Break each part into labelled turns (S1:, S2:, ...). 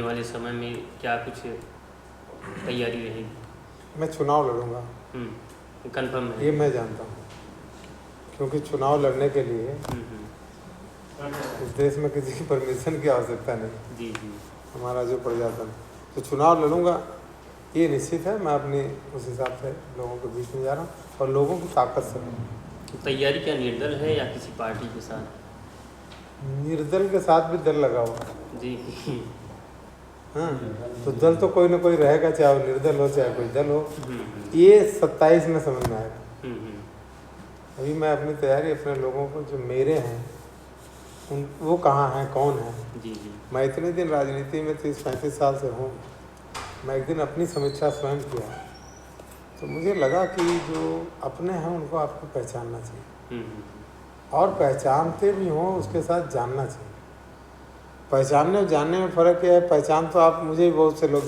S1: वाले समय में क्या कुछ तैयारी रहेगी?
S2: मैं चुनाव लड़ूंगा,
S1: कन्फर्म है
S2: ये मैं जानता हूँ, क्योंकि चुनाव लड़ने के लिए इस देश में किसी की परमिशन की आवश्यकता नहीं।
S1: जी जी।
S2: हमारा जो प्रजातंत्र, तो चुनाव लड़ूंगा ये निश्चित है। मैं अपनी उस हिसाब से लोगों के बीच में जा रहा हूँ और लोगों की ताकत से।
S1: तो तैयारी क्या निर्दल है या किसी पार्टी के साथ?
S2: निर्दल के साथ भी दल लगा हुआ है
S1: जी।
S2: हाँ, तो दल तो कोई ना कोई रहेगा, चाहे वो निर्दल हो चाहे कोई दल हो। ये 27 में समझ में आएगा। अभी मैं अपनी तैयारी अपने लोगों को जो मेरे हैं उन वो कहाँ हैं, कौन है।
S1: जी जी।
S2: मैं इतने दिन राजनीति में 30-35 साल से हूँ। मैं एक दिन अपनी समीक्षा स्वयं किया तो मुझे लगा कि जो अपने हैं उनको आपको पहचानना चाहिए और पहचानते भी हों उसके साथ जानना चाहिए। पहचानने और जानने में फ़र्क क्या है? पहचान तो आप मुझे भी बहुत से लोग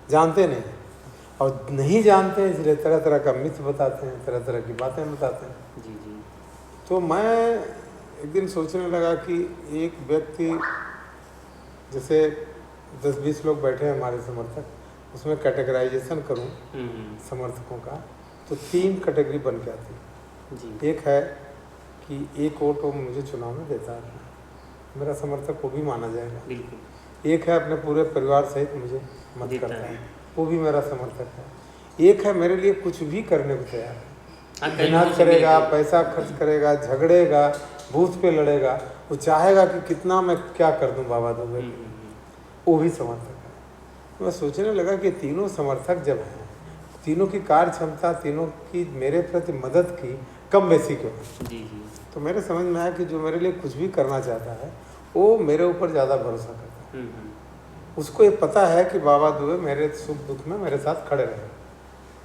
S2: जानते नहीं और नहीं जानते इसलिए तरह तरह का मिथ बताते हैं, तरह तरह की बातें बताते हैं।
S1: जी जी।
S2: तो मैं एक दिन सोचने लगा कि एक व्यक्ति जैसे 10-20 लोग बैठे हैं हमारे समर्थक, उसमें कैटेगराइजेशन करूं समर्थकों का तो 3 कैटेगरी बन के आती है जी। एक है कि एक वोट वो मुझे चुनाव में देता है, मेरा समर्थक वो भी माना जाएगा। बिल्कुल। एक है अपने पूरे परिवार सहित मुझे मत करता है, वो भी मेरा समर्थक है। एक है मेरे लिए कुछ भी करने को तैयार है, मेहनत करेगा, पैसा खर्च करेगा, झगड़ेगा, बूथ पे लड़ेगा, वो चाहेगा कि कितना मैं क्या कर दूं बाबा दुबे, वो भी समर्थक है। मैं सोचने लगा कि तीनों समर्थक जब हैं, तीनों की कार्य क्षमता, तीनों की मेरे प्रति मदद की कम बेसी क्यों जी जी। तो मेरे समझ में आया कि जो मेरे लिए कुछ भी करना चाहता है वो मेरे ऊपर ज़्यादा भरोसा करता है। उसको ये पता है कि बाबा दुबे मेरे सुख दुख में मेरे साथ खड़े रहे,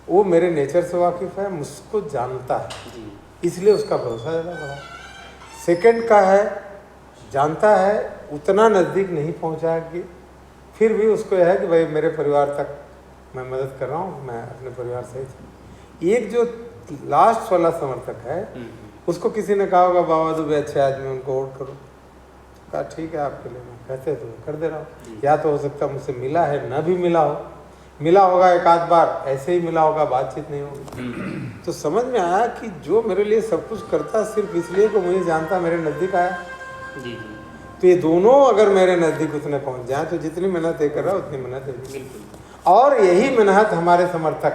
S2: वो मेरे नेचर से वाकिफ़ है, मुझको जानता है, इसलिए उसका भरोसा ज़्यादा बड़ा। सेकंड का है, जानता है, उतना नज़दीक नहीं पहुंचा कि फिर भी उसको यह है कि भाई मेरे परिवार तक मैं मदद कर रहा हूँ, मैं अपने परिवार सहित। एक जो लास्ट वाला समर्थक है उसको किसी ने कहा होगा बाबा दुबे अच्छे आदमी, उनको वोट करो। कहा ठीक है आपके लिए मैं कहते तो कर दे रहा हूँ। या तो हो सकता मुझसे मिला है, न भी मिला हो, मिला होगा एक आध बार, ऐसे ही मिला होगा, बातचीत नहीं होगी। तो समझ में आया कि जो मेरे लिए सब कुछ करता सिर्फ इसलिए कि मुझे जानता मेरे नज़दीक आया जी। तो ये दोनों अगर मेरे नज़दीक उतने पहुँच जाए तो जितनी मेहनत ये कर रहा है उतनी मेहनत है। और यही मेहनत हमारे समर्थक,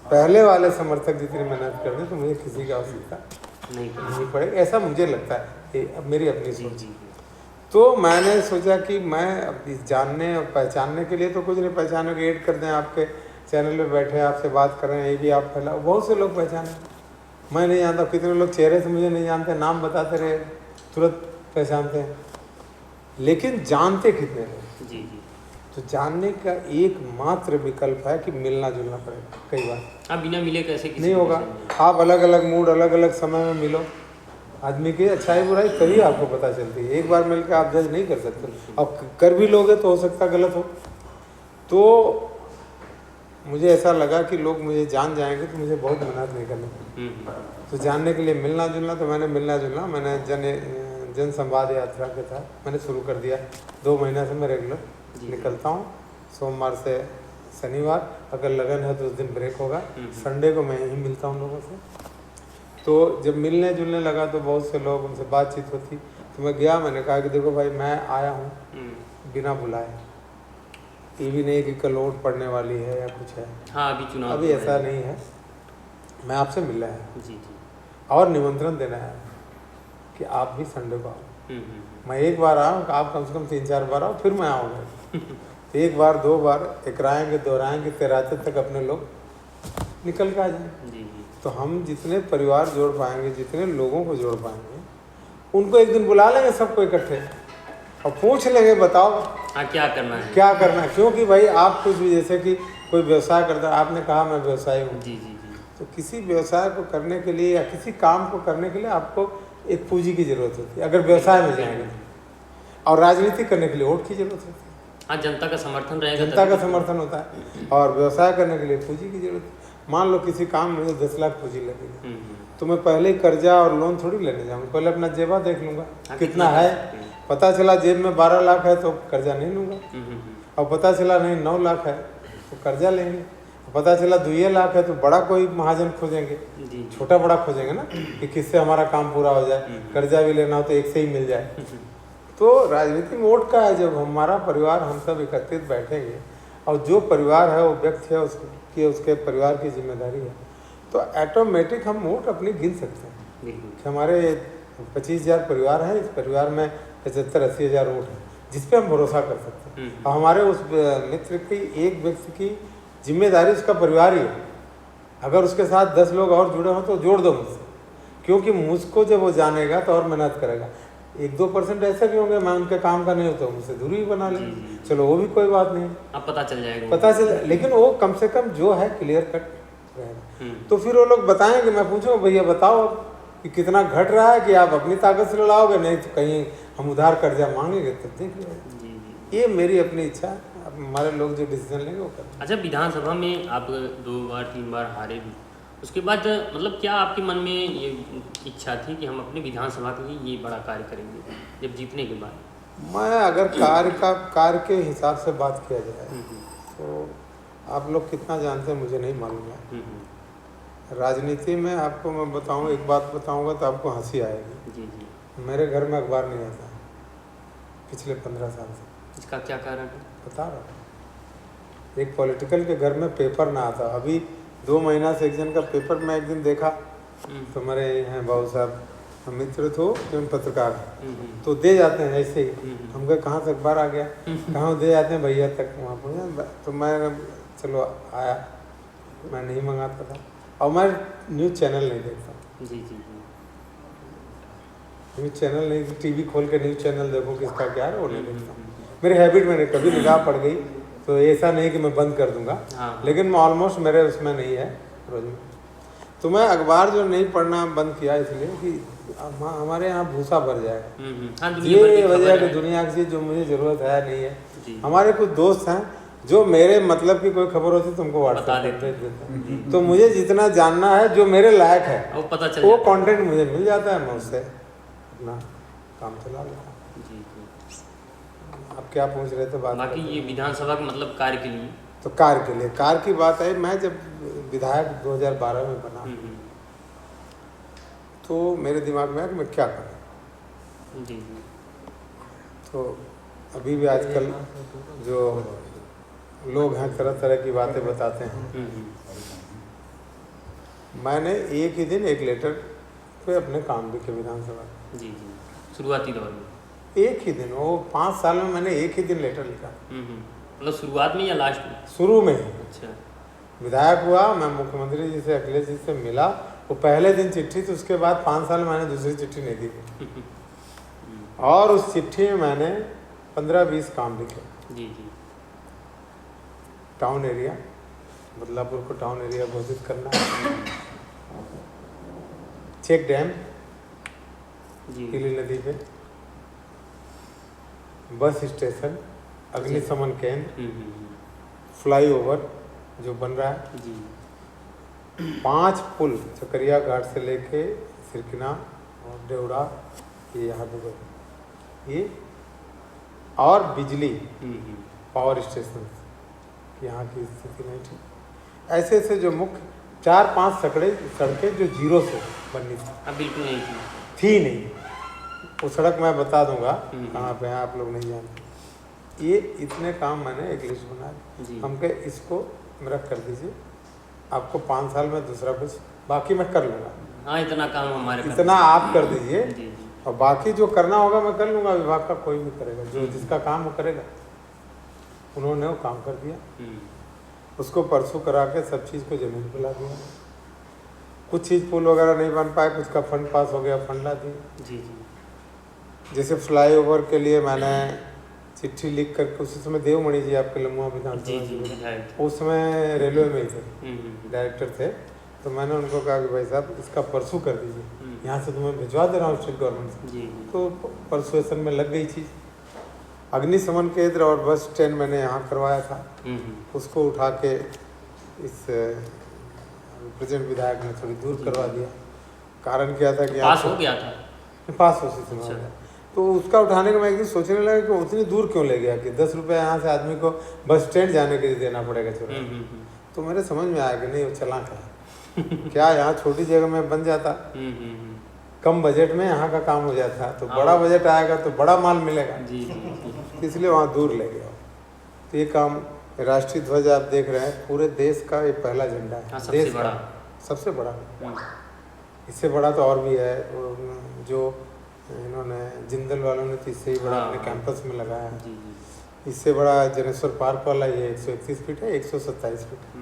S2: पहले वाले समर्थक जितनी मेहनत कर रहे तो मुझे किसी की आवश्यकता नहीं पड़ेगी, ऐसा मुझे लगता है। अब मेरी अपनी सोच। तो मैंने सोचा कि मैं अब इस जानने और पहचानने के लिए तो कुछ नहीं, पहचानने के ऐड कर दें, आपके चैनल पे बैठे आपसे बात कर रहे हैं, ये भी आप फैलाओ, बहुत से लोग पहचाने। मैं नहीं जानता, कितने लोग चेहरे से मुझे नहीं जानते, नाम बताते रहे तुरंत पहचानते हैं, लेकिन जानते कितने लोग जी जी। तो जानने का एकमात्र विकल्प है कि मिलना जुलना पड़ेगा। कई बार
S1: आप बिना मिले कैसे
S2: नहीं होगा। आप अलग अलग मूड, अलग अलग समय में मिलो, आदमी की अच्छाई बुराई तभी आपको पता चलती है। एक बार मिलकर आप जज नहीं कर सकते, और कर भी लोगे तो हो सकता गलत हो। तो मुझे ऐसा लगा कि लोग मुझे जान जाएंगे तो मुझे बहुत मेहनत नहीं करनी पड़ेगी। तो जानने के लिए मिलना जुलना, तो मैंने मिलना जुलना मैंने जन संवाद यात्रा के था मैंने शुरू कर दिया। 2 महीने से मैं रेगुलर निकलता हूँ, सोमवार से शनिवार, अगर लगन है तो उस दिन ब्रेक होगा, संडे को मैं यहीं मिलता हूँ लोगों से। तो जब मिलने जुलने लगा तो बहुत से लोग, उनसे बातचीत होती, तो मैं गया, मैंने कहा कि देखो भाई मैं आया हूँ बिना बुलाए, ये भी नहीं कि कल वोट पड़ने वाली है या कुछ है। हाँ, अभी चुनाव अभी ऐसा नहीं है, मैं आपसे मिलना है जी जी, और निमंत्रण देना है कि आप भी संडे को आओ। मैं एक बार आऊँ, आप कम से कम 3-4 बार आओ, फिर मैं आऊँगा। एक बार 2 बार एकराएंगे दोहराएंगे तेराते तक अपने लोग निकल के आ जाएंगे जी जी। तो हम जितने परिवार जोड़ पाएंगे, जितने लोगों को जोड़ पाएंगे, उनको एक दिन बुला लेंगे सबको इकट्ठे और पूछ लेंगे बताओ
S1: हाँ क्या करना है,
S2: क्या करना है। क्योंकि भाई आप कुछ भी, जैसे कि कोई व्यवसाय करता है, आपने कहा मैं व्यवसायी हूँ जी जी जी, तो किसी व्यवसाय को करने के लिए या किसी काम को करने के लिए आपको एक पूंजी की जरूरत होती है अगर व्यवसाय में जाएंगे, और राजनीति करने के लिए वोट की जरूरत होती है।
S1: हाँ, जनता का समर्थन रहेगा,
S2: जनता का समर्थन होता है, और व्यवसाय करने के लिए पूंजी की जरूरत है। मान लो किसी काम में 10 लाख पूंजी लगेगी, तो मैं पहले ही कर्जा और लोन थोड़ी लेने जाऊँगा, पहले अपना जेबा देख लूँगा कितना है। पता चला जेब में 12 लाख है तो कर्जा नहीं लूँगा, और पता चला नहीं 9 लाख है तो कर्जा लेंगे, पता चला 2 लाख है तो बड़ा कोई महाजन खोजेंगे, छोटा बड़ा खोजेंगे ना कि किससे हमारा काम पूरा हो जाए, कर्जा भी लेना हो तो एक से ही मिल जाए। तो राजनीति में वोट का है, जब हमारा परिवार हम सब एकत्रित बैठेंगे और जो परिवार है वो व्यक्ति है उसके परिवार की जिम्मेदारी है, तो ऑटोमेटिक हम वोट अपनी गिन सकते हैं कि हमारे 25,000 परिवार हैं, इस परिवार में 75-80 हज़ार वोट हैं जिस पे हम भरोसा कर सकते हैं। और हमारे उस मित्र की एक व्यक्ति की जिम्मेदारी उसका परिवार ही है, अगर उसके साथ 10 लोग और जुड़े हों तो जोड़ दो मुझसे, क्योंकि मुझको जब वो जानेगा तो और मेहनत करेगा। 1-2% ऐसा भी होंगे मैं उनके काम का नहीं होता हूँ, मुझसे दूरी बना लें, चलो वो भी कोई बात नहीं,
S1: अब पता चल जाएगा,
S2: पता चल, लेकिन वो कम से कम जो है क्लियर कट रहेगा। तो फिर वो लोग बताएंगे, मैं पूछूंगा भैया बताओ कि कितना घट रहा है, कि आप अपनी ताकत से लड़ाओगे, नहीं तो कहीं हम उधार कर्जा मांगेंगे तब देख लो। ये मेरी अपनी इच्छा है, हमारे लोग जो डिसीजन लेंगे वो करेंगे।
S1: अच्छा, विधानसभा में आप 2 बार 3 बार हारे भी, उसके बाद मतलब क्या आपके मन में ये इच्छा थी कि हम अपने विधानसभा के लिए ये बड़ा कार्य करेंगे जब जीतने के बाद?
S2: मैं अगर कार्य के हिसाब से बात किया जाए तो आप लोग कितना जानते हैं मुझे नहीं मालूम है। राजनीति में आपको मैं बताऊं, एक बात बताऊंगा तो आपको हंसी आएगी।
S1: जी।
S2: मेरे घर में अखबार नहीं आता पिछले 15 साल से।
S1: इसका क्या कारण है?
S2: बता रहा हूँ, एक पॉलिटिकल के घर में पेपर ना आता। अभी 2 महीना से एक जन का पेपर मैं एक दिन देखा, तो मेरे हैं बाबू साहब मित्र तो पत्रकार, तो दे जाते हैं ऐसे ही। हम कहे कहाँ से अखबार आ गया, कहाँ दे जाते हैं भैया तक वहाँ पर। तो मैं चलो आया, मैं नहीं मंगाता था, और मैं न्यूज़ चैनल नहीं देखता।
S1: जी।
S2: न्यूज़ चैनल नहीं, टीवी खोल के न्यूज़ चैनल देखो किसका क्या है वो नहीं देखता। मेरी हैबिट में कभी निगाह पड़ गई तो ऐसा नहीं कि मैं बंद कर दूंगा, लेकिन मैं ऑलमोस्ट मेरे उसमें नहीं है रोज में। तो मैं अखबार जो नहीं पढ़ना बंद किया इसलिए कि हमारे यहाँ भूसा भर जाएगा। ये वजह कि दुनिया की चीज़ जो मुझे ज़रूरत है नहीं है। हमारे कुछ दोस्त हैं जो मेरे मतलब की कोई खबर होती तुमको व्हाट्सएप पे भेज देते हैं, तो मुझे जितना जानना है जो मेरे लायक है वो कंटेंट मुझे मिल जाता है, मैं उससे अपना काम चला लेता हूँ। आप क्या पूछ रहे थे बात?
S1: बाकी ये विधानसभा के मतलब कार्य के लिए,
S2: तो कार्य की बात है। मैं जब विधायक 2012 में बना तो मेरे दिमाग में आया कि मैं क्या करूँ।
S1: जी।
S2: तो अभी भी आजकल जो लोग हैं तरह तरह की बातें बताते हैं। मैंने एक ही दिन एक लेटर पे अपने काम भी किए विधानसभा।
S1: जी। शुरुआती दौर में
S2: एक ही दिन, वो 5 साल में मैंने एक ही दिन लेटर लिखा।
S1: मतलब शुरुआत में या लास्ट में?
S2: शुरू में।
S1: अच्छा।
S2: विधायक हुआ, मैं मुख्यमंत्री जी से अखिलेश जी से मिला, वो पहले दिन चिट्ठी थी, उसके बाद 5 साल मैंने दूसरी चिट्ठी नहीं दी। और उस चिट्ठी में मैंने 15-20 काम लिखे।
S1: जी।
S2: टाउन एरिया, बदलापुर को टाउन एरिया घोषित करना, चेक डैम पीली नदी पे, बस स्टेशन, अग्निशमन केंद्र, फ्लाईओवर जो बन रहा है, 5 पुल चकरिया घाट से लेके सिरकिना और देवड़ा, ये यहाँ पे ये, और बिजली पावर स्टेशन, यहाँ की स्थिति नहीं थी। ऐसे ऐसे जो मुख्य 4-5 सड़कें जो जीरो से बननी थी,
S1: बिल्कुल नहीं
S2: थी नहीं। वो सड़क मैं बता दूंगा कहाँ पे है, आप लोग नहीं जानते। ये इतने काम मैंने एक लिस्ट बना दी, हम कहे इसको मेरा कर दीजिए, आपको 5 साल में दूसरा कुछ बाकी मैं कर लूँगा।
S1: हाँ, इतना काम हमारे,
S2: इतना आप कर दीजिए और बाकी जो करना होगा मैं कर लूँगा। विभाग का कोई भी करेगा, जो जिसका काम वो करेगा। उन्होंने वो काम कर दिया, उसको परसों करा के सब चीज़ को जमीन पे ला दिया। कुछ चीज़ पुल वगैरह नहीं बन पाए, कुछ का फंड पास हो गया, फंड ला दिए।
S1: जी।
S2: जैसे फ्लाईओवर के लिए मैंने चिट्ठी लिख करके, उसी समय देवमणि जी आपके लम्बुआ विधानसभा, उस समय रेलवे में ही थे, डायरेक्टर थे, तो मैंने उनको कहा कि भाई साहब इसका परसों कर दीजिए, यहाँ से तुम्हें भिजवा दे रहा हूँ स्टेट गवर्नमेंट से। तो परसुएसन में लग गई चीज़। अग्निशमन केंद्र और बस स्टैंड मैंने यहाँ करवाया था, उसको उठा के इस प्रेजेंट विधायक ने थोड़ी दूर करवा दिया। कारण क्या था कि
S1: पास हो गया था।
S2: पास हो सी तो उसका उठाने का मैं एक दिन सोचने लगा कि उतनी दूर क्यों ले गया कि 10 रुपये यहाँ से आदमी को बस स्टैंड जाने के लिए देना पड़ेगा चौराहे। तो मेरे समझ में आया कि नहीं वो चला क्या यहाँ छोटी जगह में बन जाता, कम बजट में यहाँ का काम हो जाता, तो बड़ा बजट आएगा तो बड़ा माल मिलेगा।
S1: जी जी।
S2: इसलिए वहाँ दूर ले गया। तो ये काम, राष्ट्रीय ध्वज आप देख रहे हैं, पूरे देश का ये पहला झंडा है।
S1: सबसे
S2: देश
S1: बड़ा,
S2: सबसे बड़ा। इससे बड़ा तो और भी है, जो इन्होंने जिंदल वालों ने तो इससे ही बड़ा अपने कैंपस में लगाया है। इससे बड़ा जनेश्वर पार्क वाला ये 131 फीट है, 127 फीट।